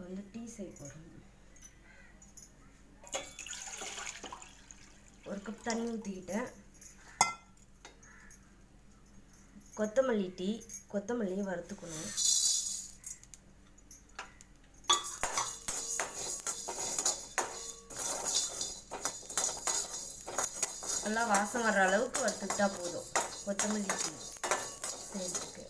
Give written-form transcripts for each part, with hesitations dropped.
வந்து டீ செய்ய போகிறோம். ஒரு கப் தண்ணி ஊற்றிக்கிட்டேன். கொத்தமல்லி டீ, கொத்தமல்லியை வறுத்துக்கணும். நல்லா வாசம் வர்ற அளவுக்கு வறுத்துக்கிட்டா போதும். கொத்தமல்லி டீ செய்யறதுக்கு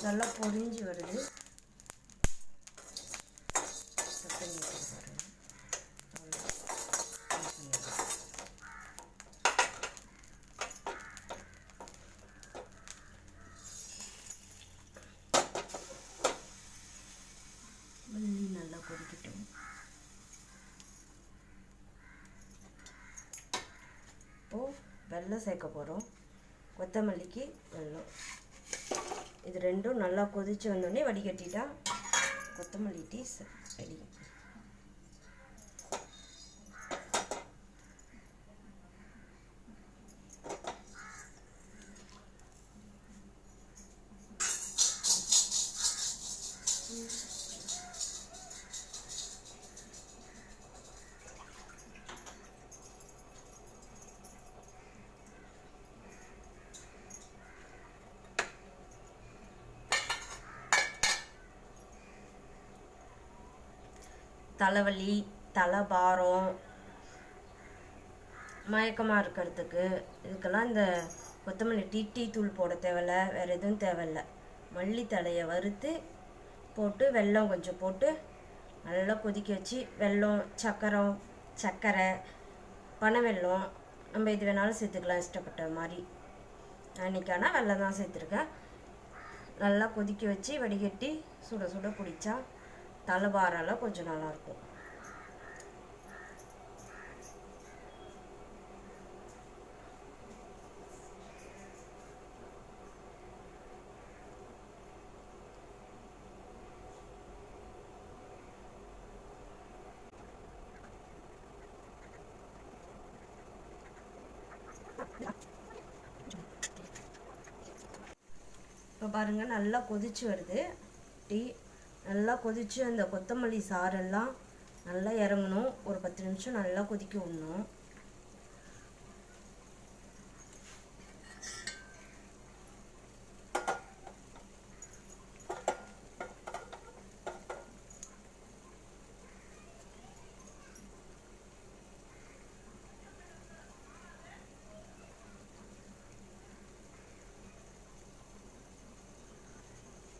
நல்லா பொரிஞ்சு வருது. நல்லா கொதிக்கட்டும். இப்போது வெல்லம் சேர்க்க போகிறோம். கொத்தமல்லிக்கு வெல்லம், இது ரெண்டும் நல்லா கொதித்து வந்தோடனே வடிகட்டிட்டா கொத்தமல்லி டீ ரெடி. தலைவலி, தலைபாரம், மயக்கமாக இருக்கிறதுக்கு இதுக்கெல்லாம் இந்த கொத்தமல்லி டீ தூள் போட தேவையில்ல, வேறு எதுவும் தேவையில்லை. மல்லித்தழையை வறுத்து போட்டு வெல்லம் கொஞ்சம் போட்டு நல்லா கொதிக்க வச்சு, வெல்லம், சர்க்கரை, பனை வெல்லம் நம்ம எது வேணாலும் சேர்த்துக்கலாம் இஷ்டப்பட்ட மாதிரி. அன்றைக்கான வெல்லம் தான் சேர்த்துருக்கேன். நல்லா கொதிக்க வச்சு வடிகட்டி சுட சுட குடித்தா தலைபாரெல்லாம் கொஞ்சம் நல்லாயிருக்கும். இப்போ பாருங்கள், நல்லா கொதிச்சு வருது டீ. நல்லா கொதித்து அந்த கொத்தமல்லி சாரெல்லாம் நல்லா இறங்கணும். ஒரு 10 நிமிஷம் நல்லா கொதிக்க விடணும்.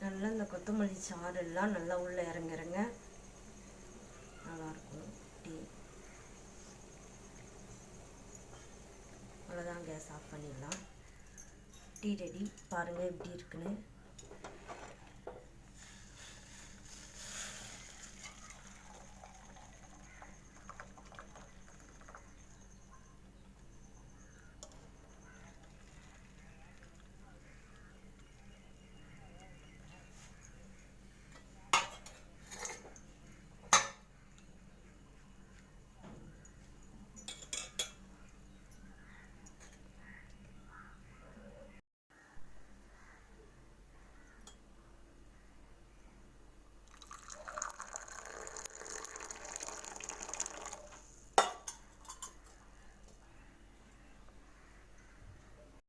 நல்லா இந்த கொத்தமல்லி சாரெல்லாம் நல்லா உள்ளே இறங்க நல்லாயிருக்கும் டீ. அவ்வளோதான், கேஸ் ஆஃப் பண்ணிடலாம். Tea ready. பாருங்கள் எப்படி இருக்குன்னு.